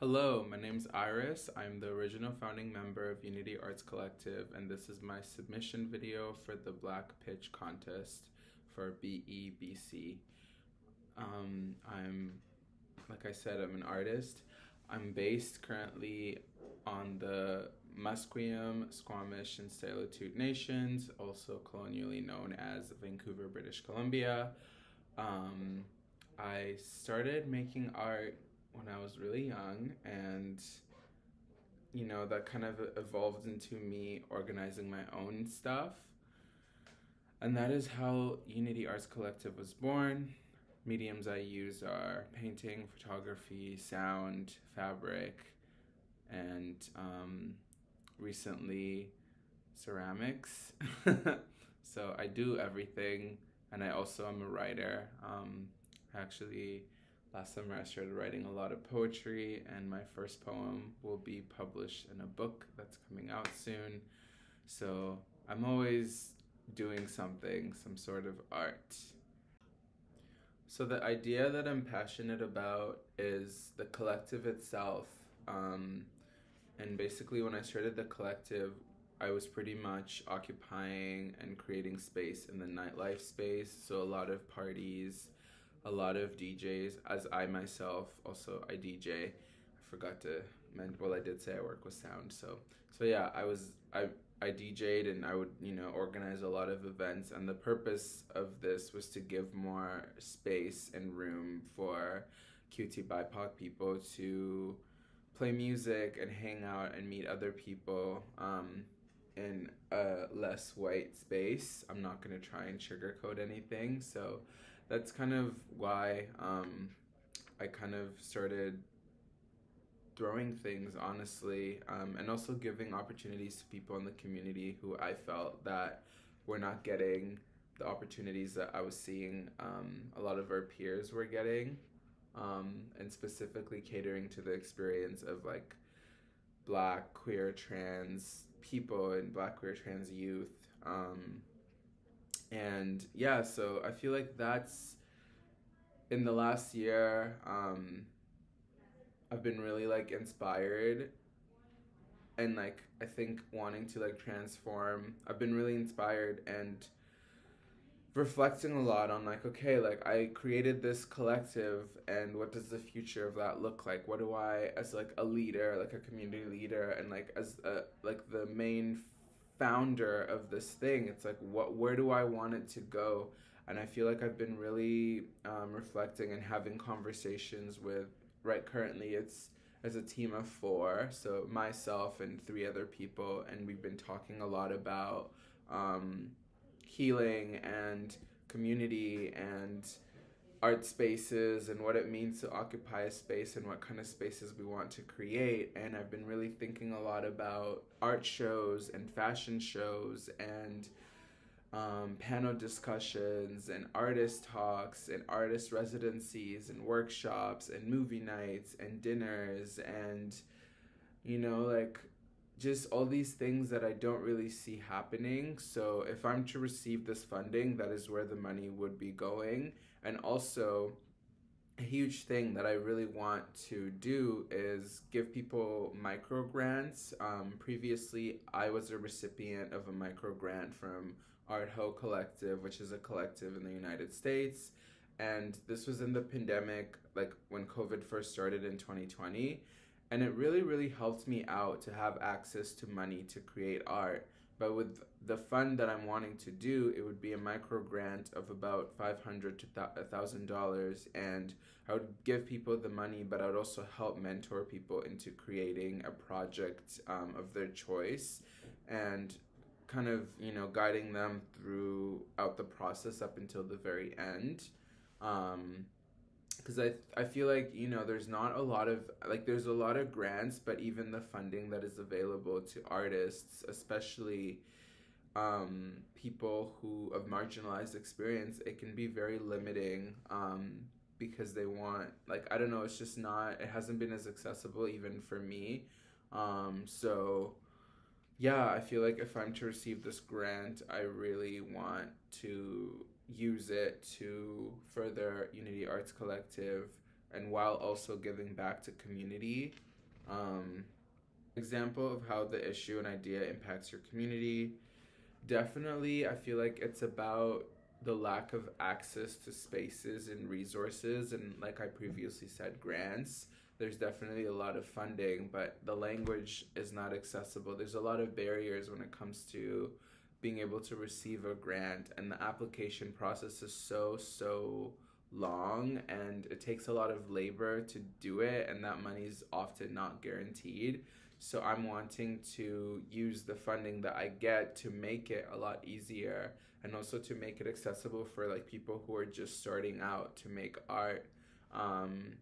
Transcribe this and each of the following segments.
Hello, my name's Iris. I'm the original founding member of Unity Arts Collective, and this is my submission video for the Black Pitch contest for BEBC. Like I said, I'm an artist. I'm based currently on the Musqueam, Squamish, and Tsleil-Waututh nations, also colonially known as Vancouver, British Columbia. I started making art when I was really young, and that kind of evolved into me organizing my own stuff. And that is how Unity Arts Collective was born. Mediums I use are painting, photography, sound, fabric, and recently ceramics. So I do everything, and I also am a writer. Actually, last summer I started writing a lot of poetry, and my first poem will be published in a book that's coming out soon. So I'm always doing something, some sort of art. So the idea that I'm passionate about is the collective itself. And basically when I started the collective, I was pretty much occupying and creating space in the nightlife space. So a lot of parties, a lot of DJs, as I myself also I DJ. I forgot to mention, well, I did say I work with sound. So yeah, I DJ'd, and I would, organize a lot of events, and the purpose of this was to give more space and room for QT BIPOC people to play music and hang out and meet other people in a less white space. I'm not going to try and sugarcoat anything. So that's kind of why I kind of started throwing things, honestly, and also giving opportunities to people in the community who I felt that were not getting the opportunities that I was seeing a lot of our peers were getting, and specifically catering to the experience of like Black, queer, trans people and Black, queer, trans youth. And yeah, so I feel like that's in the last year, I've been really like inspired, and like I think wanting to like transform. I've been really inspired and reflecting a lot on like, okay, like I created this collective, and what does the future of that look like? What do I, as like a leader, like a community leader, and like as like the main founder of this thing, it's like, where do I want it to go? And I feel like I've been really reflecting and having conversations with, right, currently it's as a team of 4, so myself and 3 other people, and we've been talking a lot about healing and community and art spaces and what it means to occupy a space and what kind of spaces we want to create. And I've been really thinking a lot about art shows and fashion shows and panel discussions and artist talks and artist residencies and workshops and movie nights and dinners and like just all these things that I don't really see happening. So if I'm to receive this funding, that is where the money would be going. And also a huge thing that I really want to do is give people micro grants. Previously, I was a recipient of a micro grant from Art Ho Collective, which is a collective in the United States. And this was in the pandemic, like when COVID first started in 2020. And it really, really helped me out to have access to money to create art. But with the fund that I'm wanting to do, it would be a micro grant of about $500 to $1,000, and I would give people the money, but I would also help mentor people into creating a project of their choice, and kind of guiding them throughout the process up until the very end. Because I feel like there's not a lot of there's a lot of grants, but even the funding that is available to artists, especially people who of marginalized experience, it can be very limiting, because they want, like, I don't know, it's just not, it hasn't been as accessible even for me. So yeah, I feel like if I'm to receive this grant, I really want to use it to further Unity Arts Collective, and while also giving back to community. Um, Example of how the issue and idea impacts your community. Definitely, I feel like it's about the lack of access to spaces and resources, and like I previously said, grants. There's definitely a lot of funding, but the language is not accessible. There's a lot of barriers when it comes to being able to receive a grant, and the application process is so long, and it takes a lot of labor to do it, and that money's often not guaranteed. So I'm wanting to use the funding that I get to make it a lot easier, and also to make it accessible for like people who are just starting out to make art. Um,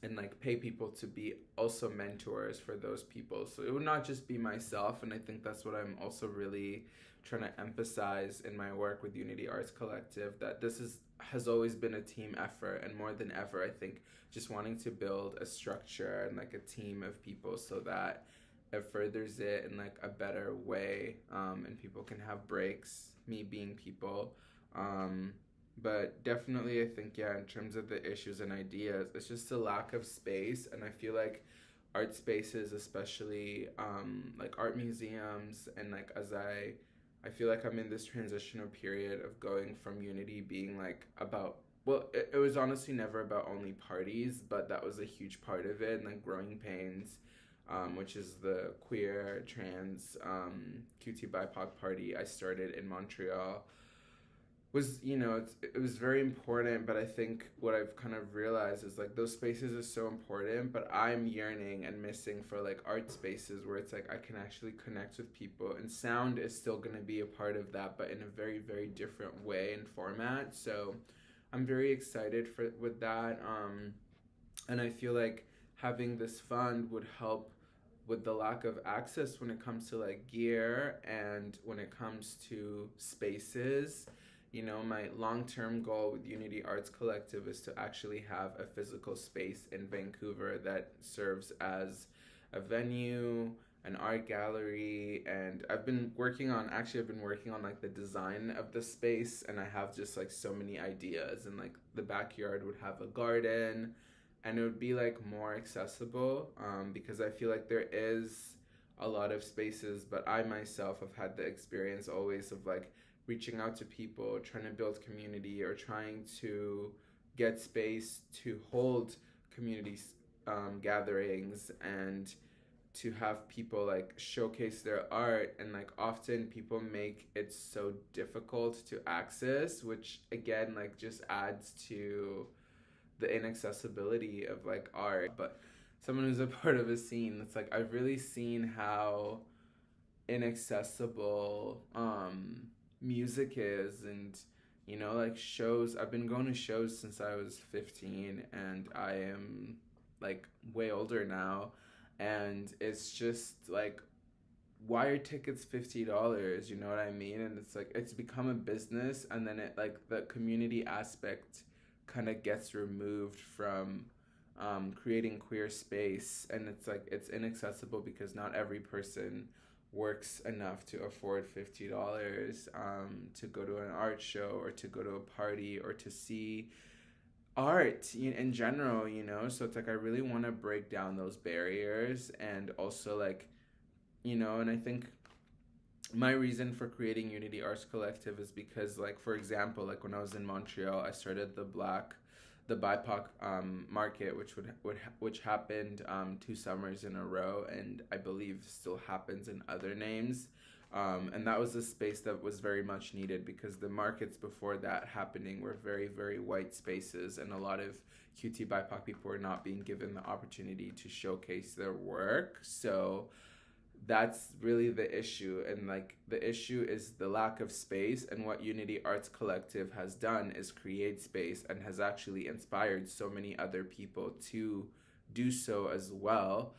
and like pay people to be also mentors for those people. So it would not just be myself, and I think that's what I'm also really trying to emphasize in my work with Unity Arts Collective, that this is has always been a team effort, and more than ever I think just wanting to build a structure and like a team of people so that it furthers it in like a better way, and people can have breaks, me being people. um, but definitely, I think, yeah, in terms of the issues and ideas, it's just a lack of space. And I feel like art spaces, especially like art museums, and like I feel like I'm in this transitional period of going from Unity being like about, well, it was honestly never about only parties, but that was a huge part of it. And like Growing Pains, which is the queer, trans, QT BIPOC party I started in Montreal, was, it was very important. But I think what I've kind of realized is like those spaces are so important, but I'm yearning and missing for like art spaces where it's like I can actually connect with people, and sound is still going to be a part of that, but in a very different way and format. So I'm very excited for with that. And I feel like having this fund would help with the lack of access when it comes to like gear and when it comes to spaces. My long term goal with Unity Arts Collective is to actually have a physical space in Vancouver that serves as a venue, an art gallery. And I've been working on like the design of the space, and I have just like so many ideas. And like the backyard would have a garden, and it would be like more accessible, because I feel like there is a lot of spaces, but I myself have had the experience always of like reaching out to people, trying to build community, or trying to get space to hold community gatherings, and to have people like showcase their art. And like often people make it so difficult to access, which again like just adds to the inaccessibility of like art. But someone who's a part of a scene, it's like I've really seen how inaccessible music is. And like shows, I've been going to shows since I was 15, and I am like way older now, and it's just like, why are tickets $50? You know what I mean? And it's like it's become a business, and then it like the community aspect kind of gets removed from creating queer space. And it's like it's inaccessible because not every person works enough to afford $50 to go to an art show, or to go to a party, or to see art in general. So it's like I really want to break down those barriers. And also like, and I think my reason for creating Unity Arts Collective is because, like, for example, like when I was in Montreal, I started the BIPOC market, which happened 2 summers in a row, and I believe still happens in other names. And that was a space that was very much needed, because the markets before that happening were very white spaces, and a lot of QT BIPOC people were not being given the opportunity to showcase their work. So that's really the issue. And like the issue is the lack of space, and what Unity Arts Collective has done is create space, and has actually inspired so many other people to do so as well.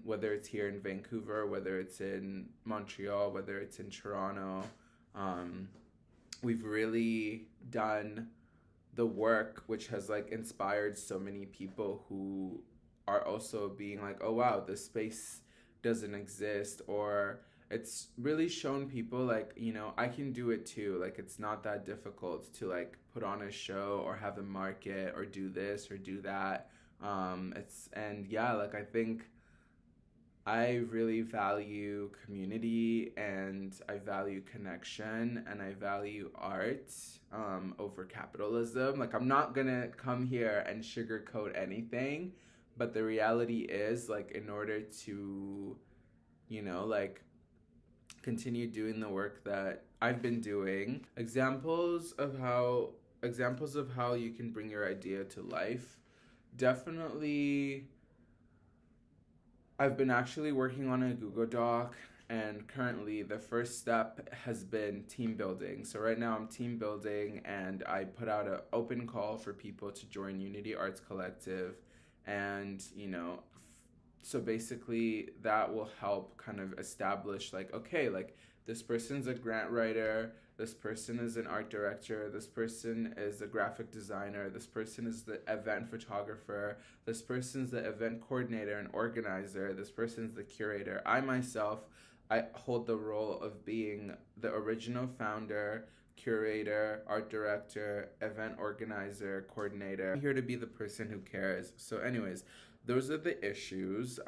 Whether it's here in Vancouver, whether it's in Montreal, whether it's in Toronto, we've really done the work which has like inspired so many people who are also being like, oh wow, this space doesn't exist. Or it's really shown people like, I can do it too. Like it's not that difficult to like put on a show, or have a market, or do this or do that. It's and yeah, like I think I really value community and I value connection and I value art over capitalism. Like, I'm not gonna come here and sugarcoat anything, but the reality is, like, in order to, like, continue doing the work that I've been doing, examples of how you can bring your idea to life. Definitely I've been actually working on a Google Doc, and currently the first step has been team building. So right now I'm team building, and I put out an open call for people to join Unity Arts Collective, and so basically that will help kind of establish, like, okay, like, this person's a grant writer, this person is an art director, this person is a graphic designer, this person is the event photographer, this person's the event coordinator and organizer, this person's the curator. I hold the role of being the original founder, curator, art director, event organizer, coordinator. I'm here to be the person who cares. So anyways, those are the issues.